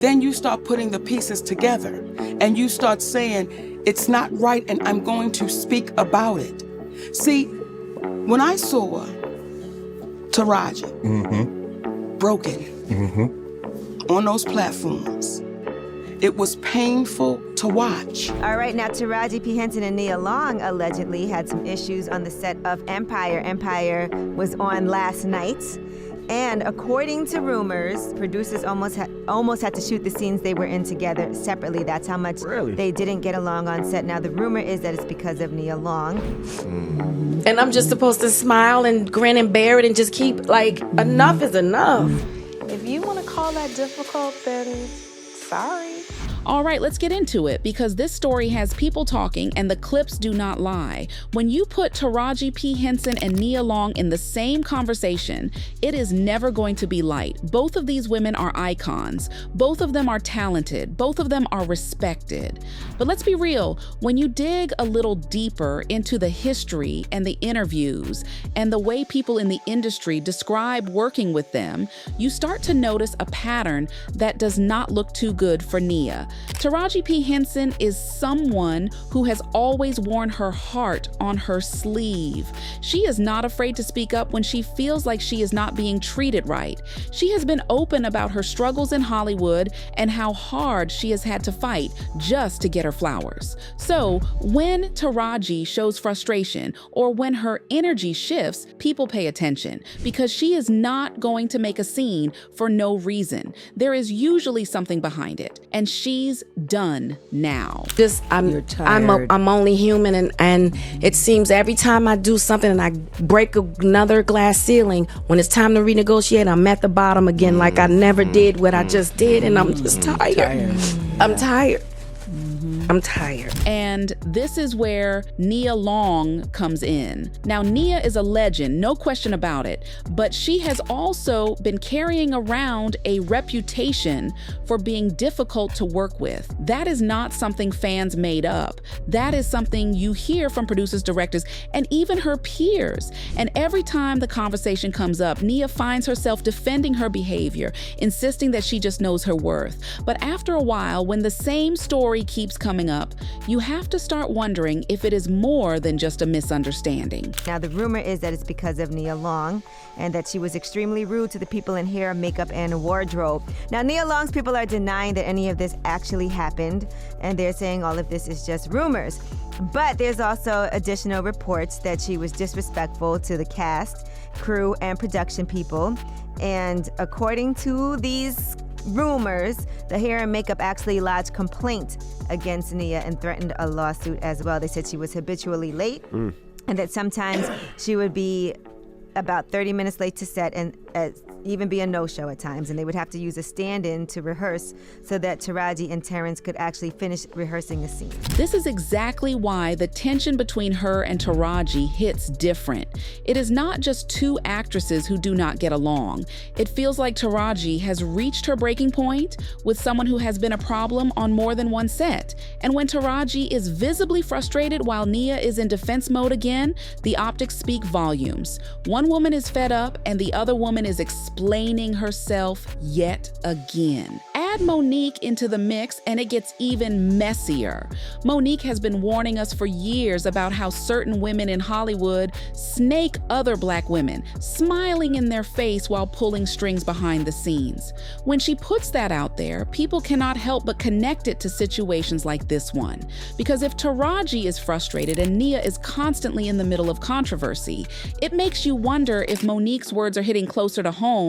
Then you start putting the pieces together and you start saying, it's not right and I'm going to speak about it. See, when I saw Taraji broken on those platforms, it was painful to watch. All right, now Taraji P Henson and Nia Long allegedly had some issues on the set of Empire. Empire was on last night. And according to rumors, producers almost had to shoot the scenes they were in together separately. That's how much they didn't get along on set. Now, the rumor is that it's because of Nia Long. And I'm just supposed to smile and grin and bear it and just keep, like, enough is enough. If you want to call that difficult, then sorry. All right, let's get into it, because this story has people talking and the clips do not lie. When you put Taraji P Henson and Nia Long in the same conversation, it is never going to be light. Both of these women are icons. Both of them are talented. Both of them are respected. But let's be real, when you dig a little deeper into the history and the interviews and the way people in the industry describe working with them, you start to notice a pattern that does not look too good for Nia. Taraji P Henson is someone who has always worn her heart on her sleeve. She is not afraid to speak up when she feels like she is not being treated right. She has been open about her struggles in Hollywood and how hard she has had to fight just to get her flowers. So when Taraji shows frustration or when her energy shifts, people pay attention, because she is not going to make a scene for no reason. There is usually something behind it, and she's done now. I'm only human, and it seems every time I do something and I break another glass ceiling, when it's time to renegotiate, I'm at the bottom again, like I never did what I just did, and I'm just tired. I'm tired. I'm tired. And this is where Nia Long comes in. Now, Nia is a legend, no question about it, but she has also been carrying around a reputation for being difficult to work with. That is not something fans made up. That is something you hear from producers, directors, and even her peers. And every time the conversation comes up, Nia finds herself defending her behavior, insisting that she just knows her worth. But after a while, when the same story keeps coming up, you have to start wondering if it is more than just a misunderstanding. Now, the rumor is that it's because of Nia Long and that she was extremely rude to the people in hair, makeup, and wardrobe. Now, Nia Long's people are denying that any of this actually happened, and they're saying all of this is just rumors. But there's also additional reports that she was disrespectful to the cast, crew, and production people. And according to these rumors, the hair and makeup actually lodged complaint against Nia and threatened a lawsuit as well. They said she was habitually late and that sometimes she would be about 30 minutes late to set and even be a no-show at times, and they would have to use a stand-in to rehearse so that Taraji and Terrence could actually finish rehearsing the scene. This is exactly why the tension between her and Taraji hits different. It is not just two actresses who do not get along. It feels like Taraji has reached her breaking point with someone who has been a problem on more than one set. And when Taraji is visibly frustrated while Nia is in defense mode again, the optics speak volumes. One woman is fed up and the other woman is explaining herself yet again. Add Monique into the mix and it gets even messier. Monique has been warning us for years about how certain women in Hollywood snake other Black women, smiling in their face while pulling strings behind the scenes. When she puts that out there, people cannot help but connect it to situations like this one. Because if Taraji is frustrated and Nia is constantly in the middle of controversy, it makes you wonder if Monique's words are hitting closer to home.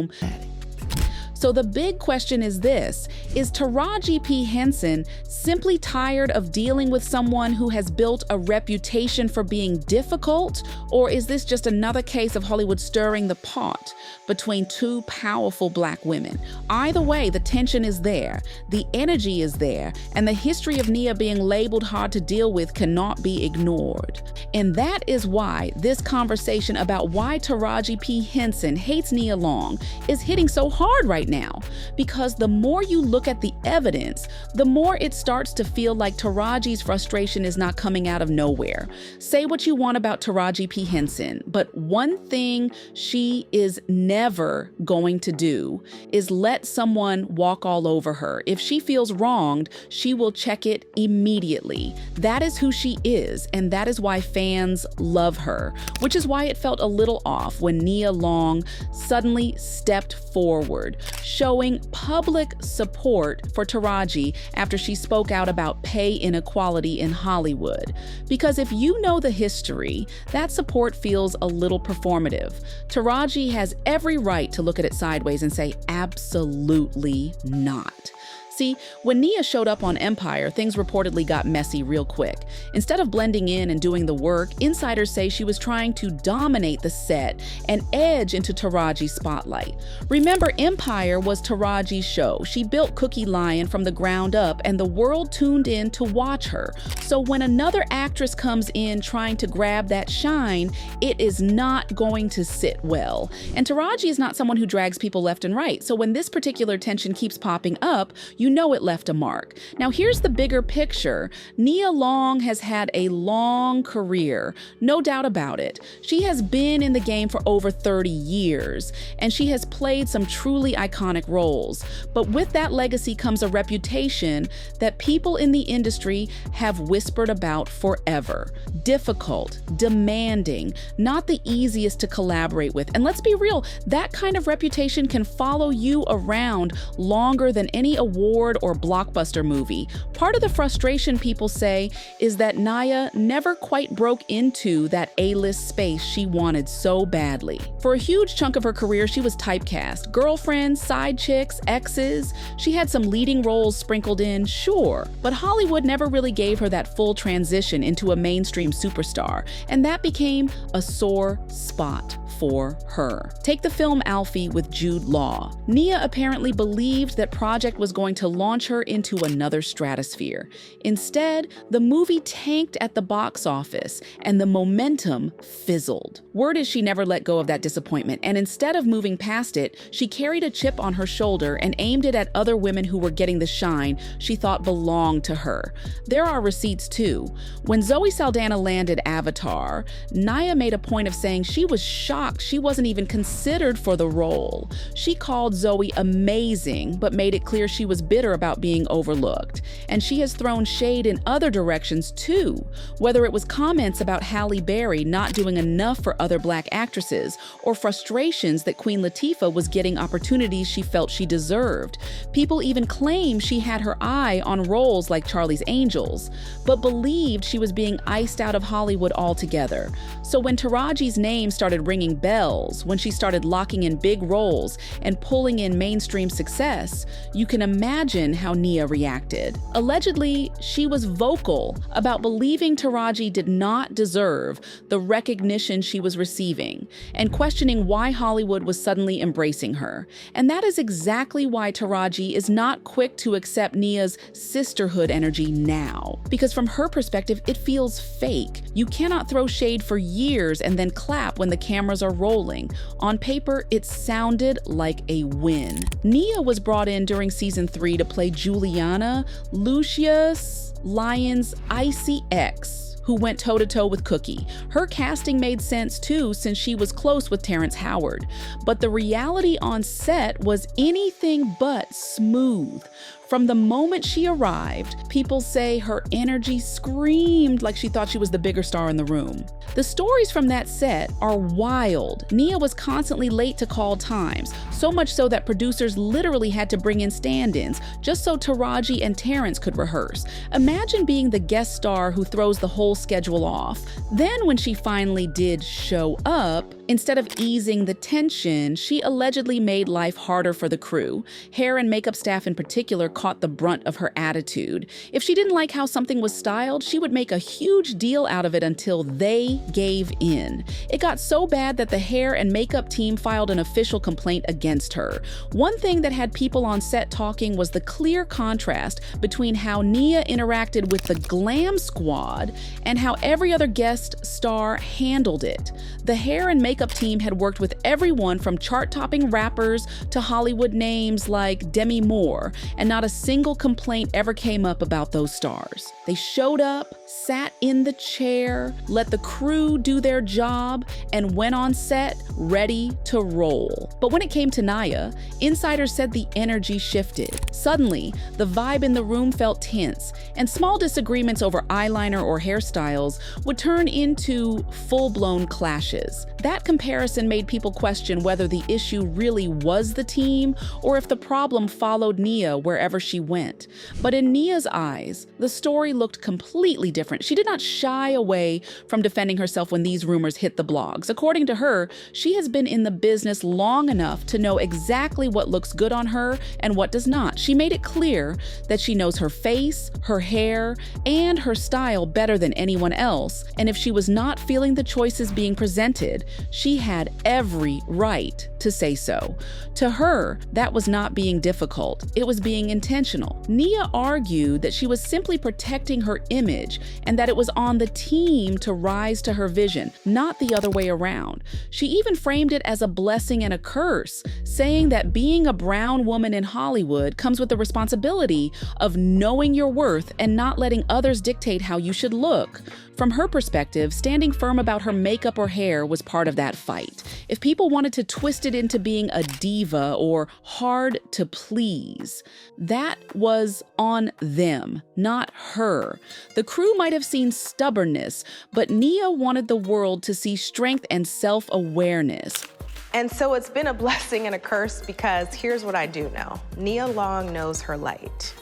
So the big question is this: is Taraji P Henson simply tired of dealing with someone who has built a reputation for being difficult? Or is this just another case of Hollywood stirring the pot between two powerful Black women? Either way, the tension is there, the energy is there, and the history of Nia being labeled hard to deal with cannot be ignored. And that is why this conversation about why Taraji P Henson hates Nia Long is hitting so hard right now, because the more you look at the evidence, the more it starts to feel like Taraji's frustration is not coming out of nowhere. Say what you want about Taraji P Henson, but one thing she is never going to do is let someone walk all over her. If she feels wronged, she will check it immediately. That is who she is, and that is why fans love her, which is why it felt a little off when Nia Long suddenly stepped forward, showing public support for Taraji after she spoke out about pay inequality in Hollywood. Because if you know the history, that support feels a little performative. Taraji has every right to look at it sideways and say, absolutely not. See, when Nia showed up on Empire, things reportedly got messy real quick. Instead of blending in and doing the work, insiders say she was trying to dominate the set and edge into Taraji's spotlight. Remember, Empire was Taraji's show. She built Cookie Lion from the ground up, and the world tuned in to watch her. So when another actress comes in trying to grab that shine, it is not going to sit well. And Taraji is not someone who drags people left and right. So when this particular tension keeps popping up, you know it left a mark. Now here's the bigger picture. Nia Long has had a long career, no doubt about it. She has been in the game for over 30 years, and she has played some truly iconic roles. But with that legacy comes a reputation that people in the industry have whispered about forever. Difficult, demanding, not the easiest to collaborate with. And let's be real, that kind of reputation can follow you around longer than any award or blockbuster movie. Part of the frustration, people say, is that Nia never quite broke into that A-list space she wanted so badly. For a huge chunk of her career, she was typecast. Girlfriends, side chicks, exes. She had some leading roles sprinkled in, sure, but Hollywood never really gave her that full transition into a mainstream superstar, and that became a sore spot for her. Take the film Alfie with Jude Law. Nia apparently believed that project was going to launch her into another stratosphere. Instead, the movie tanked at the box office and the momentum fizzled. Word is she never let go of that disappointment, and instead of moving past it, she carried a chip on her shoulder and aimed it at other women who were getting the shine she thought belonged to her. There are receipts too. When Zoe Saldana landed Avatar, Nia made a point of saying she was shocked she wasn't even considered for the role. She called Zoe amazing, but made it clear she was bitter about being overlooked. And she has thrown shade in other directions too, whether it was comments about Halle Berry not doing enough for other Black actresses, or frustrations that Queen Latifah was getting opportunities she felt she deserved. People even claim she had her eye on roles like Charlie's Angels, but believed she was being iced out of Hollywood altogether. So when Taraji's name started ringing bells, when she started locking in big roles and pulling in mainstream success, you can imagine how Nia reacted. Allegedly, she was vocal about believing Taraji did not deserve the recognition she was receiving, and questioning why Hollywood was suddenly embracing her. And that is exactly why Taraji is not quick to accept Nia's sisterhood energy now. Because from her perspective, it feels fake. You cannot throw shade for years and then clap when the cameras are rolling. On paper, it sounded like a win. Nia was brought in during season 3 to play Juliana, Lucius Lyon's icy ex, who went toe-to-toe with Cookie. Her casting made sense too, since she was close with Terrence Howard. But the reality on set was anything but smooth. From the moment she arrived, people say her energy screamed like she thought she was the bigger star in the room. The stories from that set are wild. Nia was constantly late to call times, so much so that producers literally had to bring in stand-ins just so Taraji and Terrence could rehearse. Imagine being the guest star who throws the whole schedule off. Then when she finally did show up, instead of easing the tension, she allegedly made life harder for the crew. Hair and makeup staff in particular caught the brunt of her attitude. If she didn't like how something was styled, she would make a huge deal out of it until they gave in. It got so bad that the hair and makeup team filed an official complaint against her. One thing that had people on set talking was the clear contrast between how Nia interacted with the glam squad and how every other guest star handled it. The hair and makeup makeup team had worked with everyone from chart-topping rappers to Hollywood names like Demi Moore, and not a single complaint ever came up about those stars. They showed up, sat in the chair, let the crew do their job, and went on set ready to roll. But when it came to Nia, insiders said the energy shifted. Suddenly, the vibe in the room felt tense, and small disagreements over eyeliner or hairstyles would turn into full-blown clashes. That comparison made people question whether the issue really was the team or if the problem followed Nia wherever she went. But in Nia's eyes, the story looked completely different. She did not shy away from defending herself when these rumors hit the blogs. According to her, she has been in the business long enough to know exactly what looks good on her and what does not. She made it clear that she knows her face, her hair, and her style better than anyone else, and if she was not feeling the choices being presented, she had every right to say so. To her, that was not being difficult, it was being intentional. Nia argued that she was simply protecting her image and that it was on the team to rise to her vision, not the other way around. She even framed it as a blessing and a curse, saying that being a brown woman in Hollywood comes with the responsibility of knowing your worth and not letting others dictate how you should look. From her perspective, standing firm about her makeup or hair was part of that fight. If people wanted to twist it into being a diva or hard to please, that was on them, not her. The crew might have seen stubbornness, but Nia wanted the world to see strength and self-awareness. And so it's been a blessing and a curse because here's what I do know. Nia Long knows her light.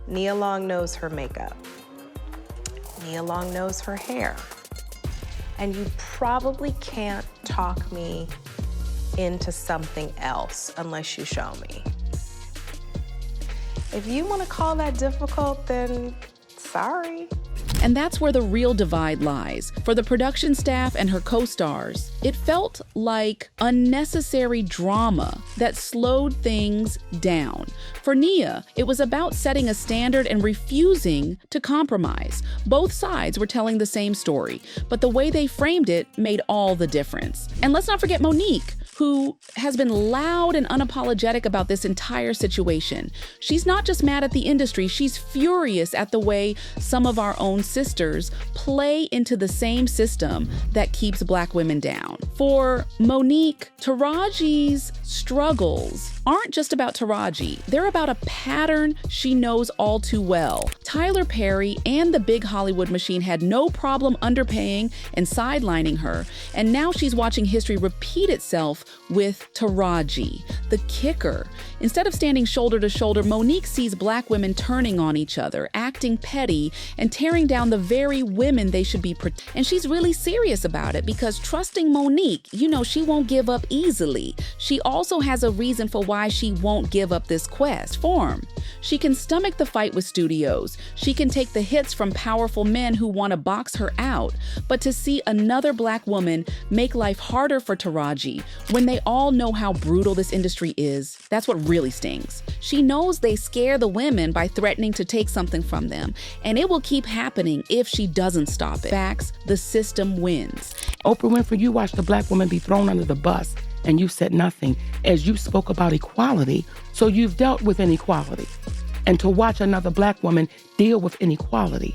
Nia Long knows her makeup. Nia Long knows her hair. And you probably can't talk me into something else unless you show me. If you want to call that difficult, then sorry. And that's where the real divide lies. For the production staff and her co-stars, it felt like unnecessary drama that slowed things down. For Nia, it was about setting a standard and refusing to compromise. Both sides were telling the same story, but the way they framed it made all the difference. And let's not forget Monique, who has been loud and unapologetic about this entire situation. She's not just mad at the industry, she's furious at the way some of our own sisters play into the same system that keeps Black women down. For Monique, Taraji's struggles aren't just about Taraji, they're about a pattern she knows all too well. Tyler Perry and the big Hollywood machine had no problem underpaying and sidelining her, and now she's watching history repeat itself with Taraji. The kicker, instead of standing shoulder to shoulder, Monique sees Black women turning on each other, acting petty, and tearing down the very women they should be protecting. And she's really serious about it because trusting Monique, she won't give up easily. She also has a reason for why she won't give up this quest for him. She can stomach the fight with studios. She can take the hits from powerful men who want to box her out. But to see another Black woman make life harder for Taraji when they all know how brutal this industry is, that's what really stings. She knows they scare the women by threatening to take something from them, and it will keep happening if she doesn't stop it. Facts, the system wins. Oprah Winfrey, you watched a Black woman be thrown under the bus and you said nothing as you spoke about equality, so you've dealt with inequality. And to watch another Black woman deal with inequality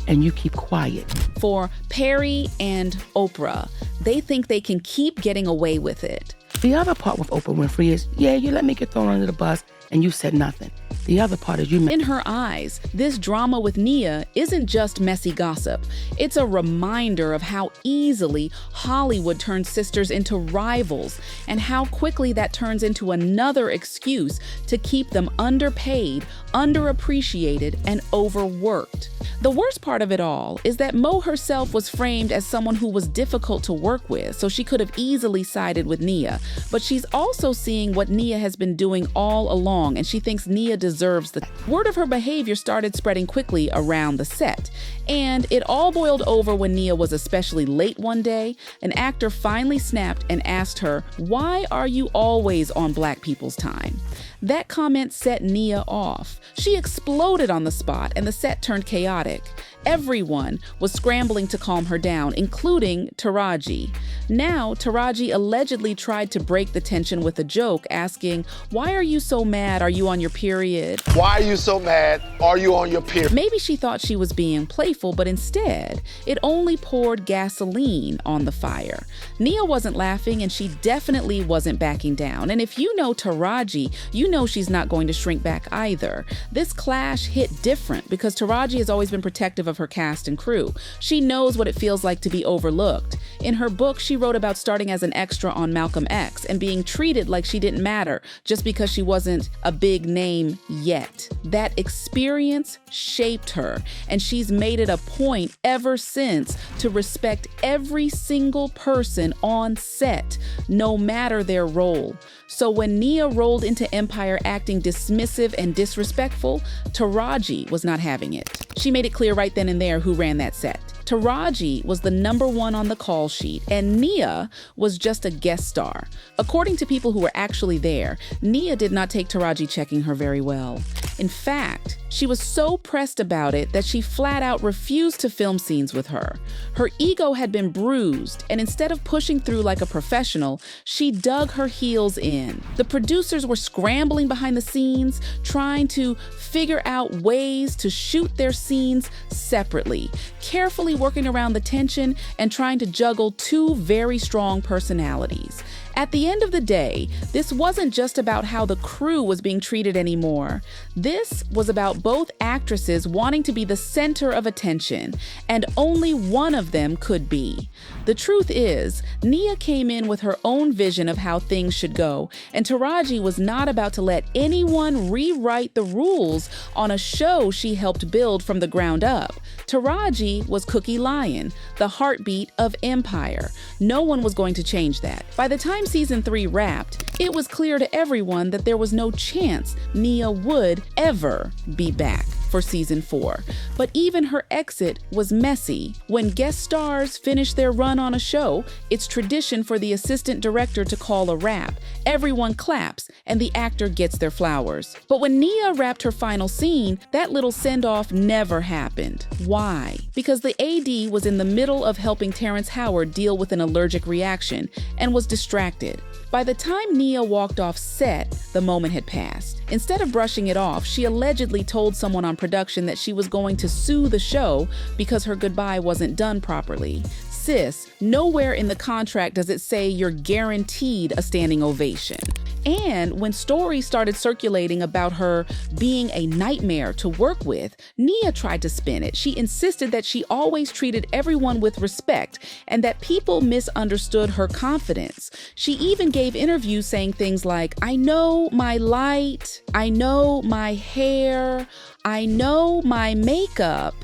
and you keep quiet. For Perry and Oprah, they think they can keep getting away with it. The other part with Oprah Winfrey is, yeah, you let me get thrown under the bus and you said nothing. The other part is In her eyes, this drama with Nia isn't just messy gossip. It's a reminder of how easily Hollywood turns sisters into rivals and how quickly that turns into another excuse to keep them underpaid, underappreciated, and overworked. The worst part of it all is that Mo herself was framed as someone who was difficult to work with, so she could have easily sided with Nia. But she's also seeing what Nia has been doing all along, and she thinks Nia deserves the word of her behavior started spreading quickly around the set. And it all boiled over when Nia was especially late one day. An actor finally snapped and asked her, "Why are you always on Black people's time?" That comment set Nia off. She exploded on the spot and the set turned chaotic. Everyone was scrambling to calm her down, including Taraji. Now, Taraji allegedly tried to break the tension with a joke, asking, "Why are you so mad? Are you on your period?" Why are you so mad? Are you on your period? Maybe she thought she was being playful, but instead, it only poured gasoline on the fire. Nia wasn't laughing, and she definitely wasn't backing down. And if you know Taraji, you know she's not going to shrink back either. This clash hit different because Taraji has always been protective of her cast and crew. She knows what it feels like to be overlooked. In her book, she wrote about starting as an extra on Malcolm X and being treated like she didn't matter just because she wasn't a big name yet. That experience shaped her, and she's made it a point ever since to respect every single person on set, no matter their role. So when Nia rolled into Empire acting dismissive and disrespectful, Taraji was not having it. She made it clear right then and there who ran that set. Taraji was the #1 on the call sheet, and Nia was just a guest star. According to people who were actually there, Nia did not take Taraji checking her very well. In fact, she was so pressed about it that she flat out refused to film scenes with her. Her ego had been bruised, and instead of pushing through like a professional, she dug her heels in. The producers were scrambling behind the scenes, trying to figure out ways to shoot their scenes separately, carefully working around the tension and trying to juggle two very strong personalities. At the end of the day, this wasn't just about how the crew was being treated anymore. This was about both actresses wanting to be the center of attention, and only one of them could be. The truth is, Nia came in with her own vision of how things should go, and Taraji was not about to let anyone rewrite the rules on a show she helped build from the ground up. Taraji was Cookie Lion, the heartbeat of Empire. No one was going to change that. By the time season 3 wrapped, it was clear to everyone that there was no chance Nia would ever be back for season 4. But even her exit was messy. When guest stars finish their run on a show, it's tradition for the assistant director to call a wrap. Everyone claps, and the actor gets their flowers. But when Nia wrapped her final scene, that little send-off never happened. Why? Because the AD was in the middle of helping Terrence Howard deal with an allergic reaction and was distracted. By the time Nia walked off set, the moment had passed. Instead of brushing it off, she allegedly told someone on production that she was going to sue the show because her goodbye wasn't done properly. Sis, nowhere in the contract does it say you're guaranteed a standing ovation. And when stories started circulating about her being a nightmare to work with, Nia tried to spin it. She insisted that she always treated everyone with respect and that people misunderstood her confidence. She even gave interviews saying things like, "I know my light, I know my hair, I know my makeup,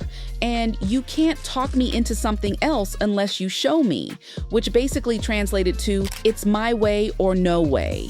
and you can't talk me into something else unless you show me," which basically translated to, "It's my way or no way."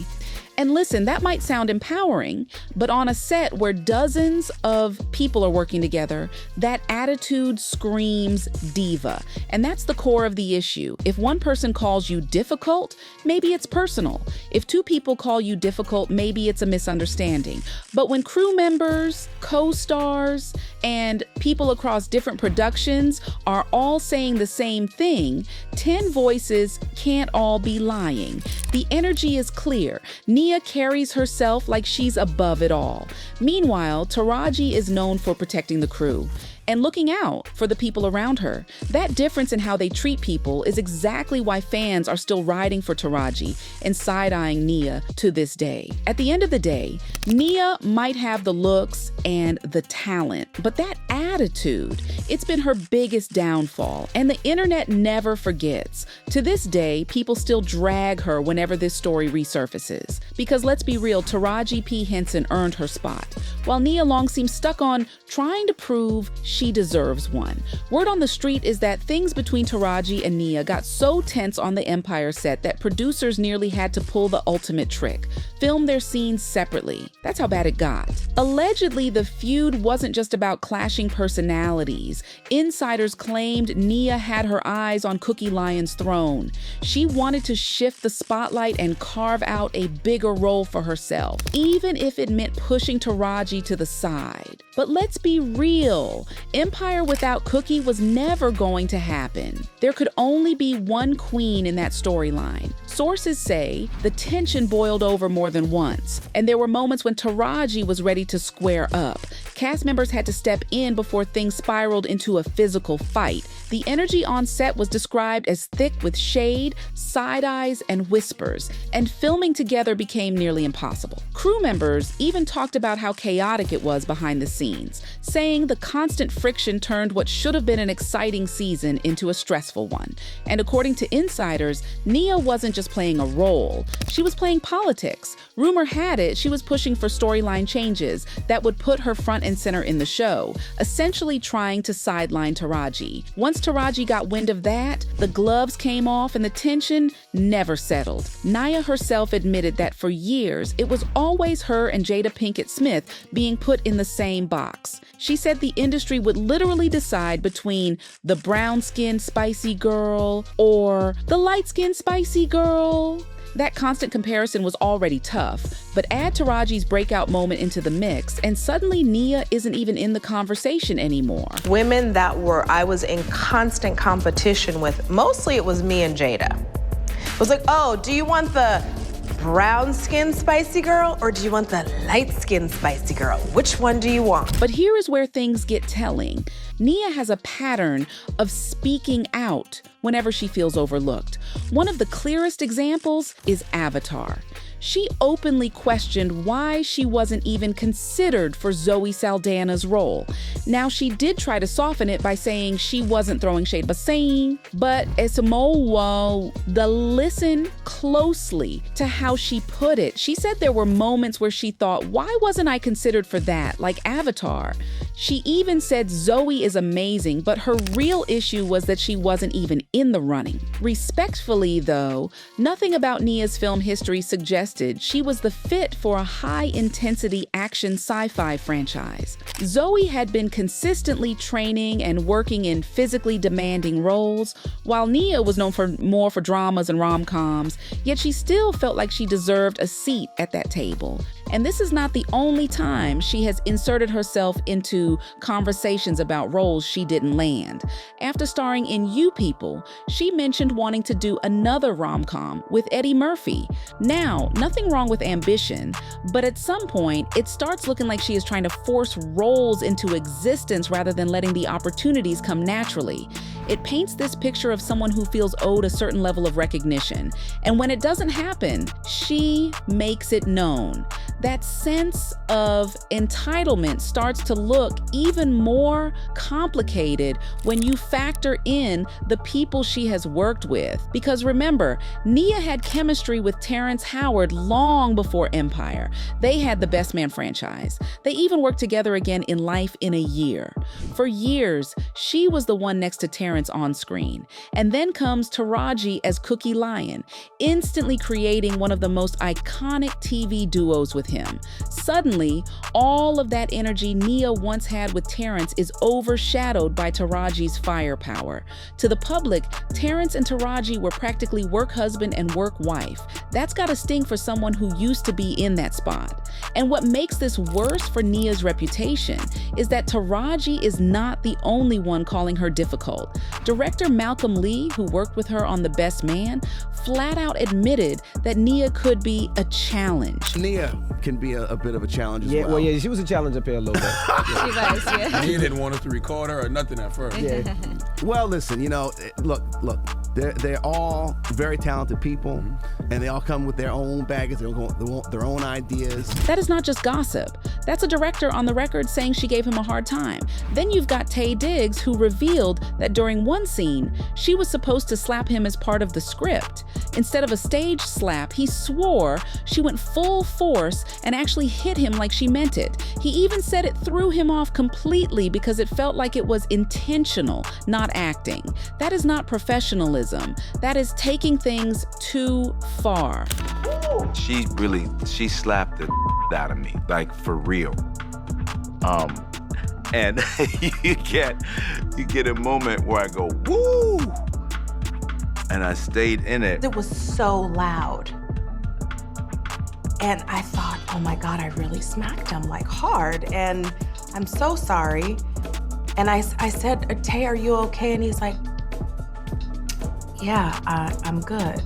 And listen, that might sound empowering, but on a set where dozens of people are working together, that attitude screams diva. And that's the core of the issue. If one person calls you difficult, maybe it's personal. If two people call you difficult, maybe it's a misunderstanding. But when crew members, co-stars, and people across different productions are all saying the same thing, 10 voices can't all be lying. The energy is clear. Nia carries herself like she's above it all. Meanwhile, Taraji is known for protecting the crew and looking out for the people around her. That difference in how they treat people is exactly why fans are still riding for Taraji and side-eyeing Nia to this day. At the end of the day, Nia might have the looks and the talent, but that attitude, it's been her biggest downfall, and the internet never forgets. To this day, people still drag her whenever this story resurfaces. Because let's be real, Taraji P Henson earned her spot, while Nia Long seems stuck on trying to prove she deserves one. Word on the street is that things between Taraji and Nia got so tense on the Empire set that producers nearly had to pull the ultimate trick, film their scenes separately. That's how bad it got. Allegedly, the feud wasn't just about clashing personalities. Insiders claimed Nia had her eyes on Cookie Lyon's throne. She wanted to shift the spotlight and carve out a bigger role for herself, even if it meant pushing Taraji to the side. But let's be real, Empire without Cookie was never going to happen. There could only be one queen in that storyline. Sources say the tension boiled over more than once, and there were moments when Taraji was ready to square up. Cast members had to step in before things spiraled into a physical fight. The energy on set was described as thick with shade, side eyes, and whispers, and filming together became nearly impossible. Crew members even talked about how chaotic it was behind the scenes, saying the constant friction turned what should have been an exciting season into a stressful one. And according to insiders, Nia wasn't just playing a role, she was playing politics. Rumor had it she was pushing for storyline changes that would put her front and center in the show, essentially trying to sideline Taraji. Once Taraji got wind of that, the gloves came off and the tension never settled. Nia herself admitted that for years, it was always her and Jada Pinkett Smith being put in the same box. She said the industry would literally decide between the brown-skinned spicy girl or the light-skinned spicy girl. That constant comparison was already tough, but add Taraji's breakout moment into the mix, and suddenly Nia isn't even in the conversation anymore. Women that I was in constant competition with, mostly it was me and Jada. It was like, oh, do you want the brown-skinned spicy girl or do you want the light-skinned spicy girl? Which one do you want? But here is where things get telling. Nia has a pattern of speaking out whenever she feels overlooked. One of the clearest examples is Avatar. She openly questioned why she wasn't even considered for Zoe Saldana's role. Now, she did try to soften it by saying she wasn't throwing shade, but listen closely to how she put it. She said there were moments where she thought, why wasn't I considered for that, like Avatar? She even said Zoe is amazing, but her real issue was that she wasn't even in the running. Respectfully, though, nothing about Nia's film history suggested she was the fit for a high-intensity action sci-fi franchise. Zoe had been consistently training and working in physically demanding roles, while Nia was known for more for dramas and rom-coms, yet she still felt like she deserved a seat at that table. And this is not the only time she has inserted herself into conversations about roles she didn't land. After starring in You People, she mentioned wanting to do another rom-com with Eddie Murphy. Now, nothing wrong with ambition, but at some point, it starts looking like she is trying to force roles into existence rather than letting the opportunities come naturally. It paints this picture of someone who feels owed a certain level of recognition. And when it doesn't happen, she makes it known. That sense of entitlement starts to look even more complicated when you factor in the people she has worked with. Because remember, Nia had chemistry with Terrence Howard long before Empire. They had the Best Man franchise. They even worked together again in Life in a Year. For years, she was the one next to Terrence on screen. And then comes Taraji as Cookie Lyon, instantly creating one of the most iconic TV duos with him. Suddenly, all of that energy Nia once had with Terrence is overshadowed by Taraji's firepower. To the public, Terrence and Taraji were practically work husband and work wife. That's got a sting for someone who used to be in that spot. And what makes this worse for Nia's reputation is that Taraji is not the only one calling her difficult. Director Malcolm Lee, who worked with her on The Best Man, flat out admitted that Nia could be a challenge. Nia can be a bit of a challenge as well. Well, yeah, she was a challenge up here a little bit. She was, yeah. Nia didn't want us to record her or nothing at first. Yeah. Well, listen, look, they're all very talented people, and they all come with their own baggage, their own ideas. That is not just gossip. That's a director on the record saying she gave him a hard time. Then you've got Taye Diggs, who revealed that during one scene, she was supposed to slap him as part of the script. Instead of a stage slap, he swore she went full force and actually hit him like she meant it. He even said it threw him off completely because it felt like it was intentional, not acting. That is not professionalism. That is taking things too far. She slapped the out of me, like for real. And you get a moment where I go, woo! And I stayed in it. It was so loud. And I thought, oh my God, I really smacked him like hard. And I'm so sorry. And I said, Taye, are you okay? And he's like, yeah, I'm good.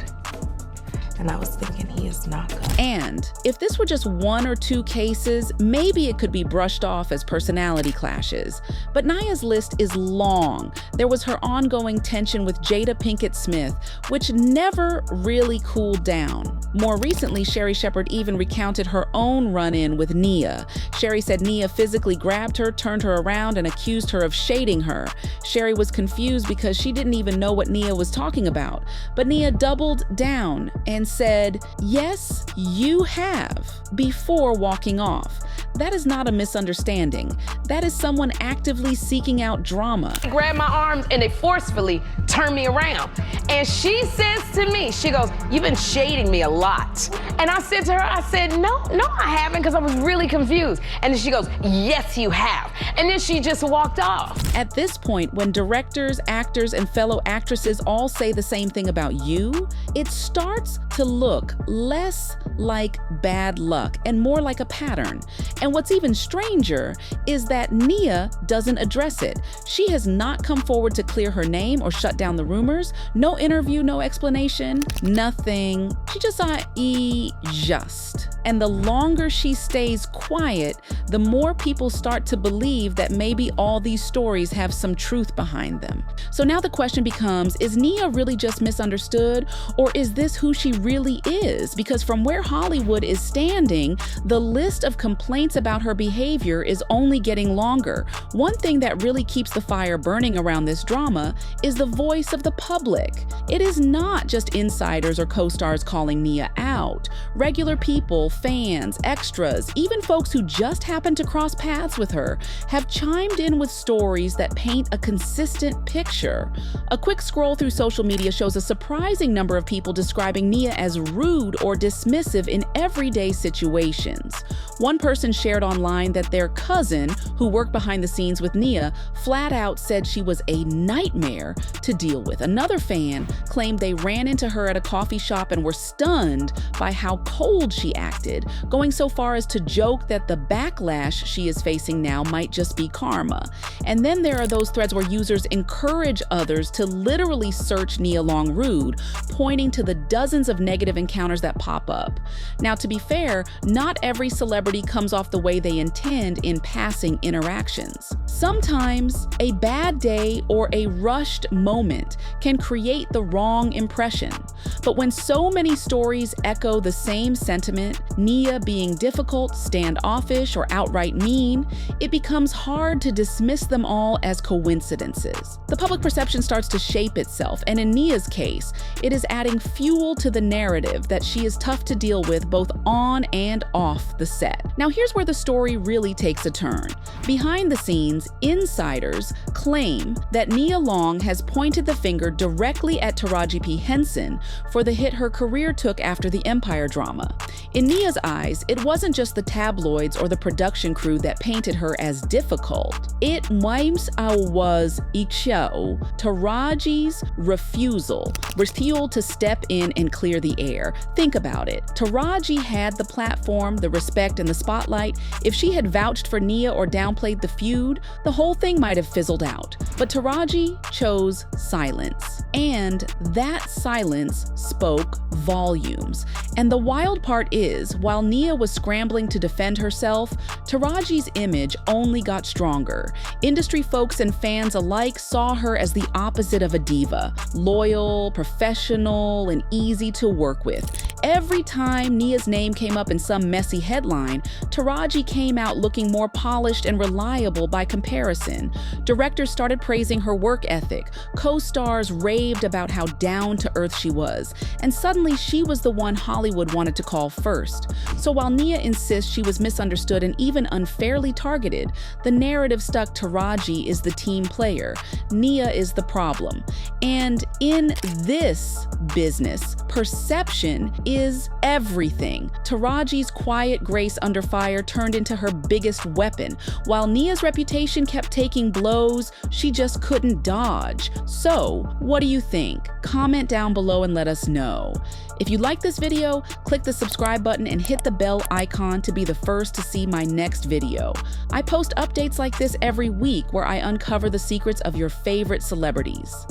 And I was thinking, he is not good. And if this were just one or two cases, maybe it could be brushed off as personality clashes. But Nia's list is long. There was her ongoing tension with Jada Pinkett Smith, which never really cooled down. More recently, Sherri Shepherd even recounted her own run-in with Nia. Sherri said Nia physically grabbed her, turned her around, and accused her of shading her. Sherri was confused because she didn't even know what Nia was talking about. But Nia doubled down and said, yes, you have, before walking off. That is not a misunderstanding. That is someone actively seeking out drama. They grabbed my arms and they forcefully turned me around. And she says to me, she goes, you've been shading me a lot. And I said to her, I said, no, I haven't, because I was really confused. And then she goes, yes, you have. And then she just walked off. At this point, when directors, actors, and fellow actresses all say the same thing about you, it starts to look less like bad luck and more like a pattern. And what's even stranger is that Nia doesn't address it. She has not come forward to clear her name or shut down the rumors. No interview, no explanation, nothing. She just just. And the longer she stays quiet, the more people start to believe that maybe all these stories have some truth behind them. So now the question becomes, is Nia really just misunderstood, or is this who she really is? Because from where Hollywood is standing, the list of complaints about her behavior is only getting longer. One thing that really keeps the fire burning around this drama is the voice of the public. It is not just insiders or co-stars calling Nia out. Regular people, fans, extras, even folks who just happen to cross paths with her have chimed in with stories that paint a consistent picture. A quick scroll through social media shows a surprising number of people describing Nia as rude or dismissive in everyday situations. One person shared online that their cousin, who worked behind the scenes with Nia, flat out said she was a nightmare to deal with. Another fan claimed they ran into her at a coffee shop and were stunned by how cold she acted, going so far as to joke that the backlash she is facing now might just be karma. And then there are those threads where users encourage others to literally search Nia Long rude, pointing to the dozens of negative encounters that pop up. Now, to be fair, not every celebrity comes off the way they intend in passing interactions. Sometimes a bad day or a rushed moment can create the wrong impression. But when so many stories echo the same sentiment, Nia being difficult, standoffish, or outright mean, it becomes hard to dismiss them all as coincidences. The public perception starts to shape itself, and in Nia's case, it is adding fuel to the narrative that she is tough to deal with both on and off the set. Now here's where the story really takes a turn. Behind the scenes, insiders claim that Nia Long has pointed the finger directly at Taraji P Henson for the hit her career took after the Empire drama. In Nia's eyes, it wasn't just the tabloids or the production crew that painted her as difficult. It was Taraji's refusal to step in and clear the air. Think about it. Taraji had the platform, the respect, and the spotlight. If she had vouched for Nia or downplayed the feud, the whole thing might have fizzled out. But Taraji chose silence. And that silence spoke volumes. And the wild part is, while Nia was scrambling to defend herself, Taraji's image only got stronger. Industry folks and fans alike saw her as the opposite of a diva, loyal, professional, and easy to work with. Every time Nia's name came up in some messy headline, Taraji came out looking more polished and reliable by comparison. Directors started praising her work ethic, co-stars raved about how down-to-earth she was, and suddenly she was the one Hollywood wanted to call first. So while Nia insists she was misunderstood and even unfairly targeted, the narrative stuck Taraji is the team player, Nia is the problem. And in this business, perception is everything. Taraji's quiet grace under fire turned into her biggest weapon. While Nia's reputation kept taking blows, she just couldn't dodge. So, what do you think? Comment down below and let us know. If you like this video, click the subscribe button and hit the bell icon to be the first to see my next video. I post updates like this every week where I uncover the secrets of your favorite celebrities.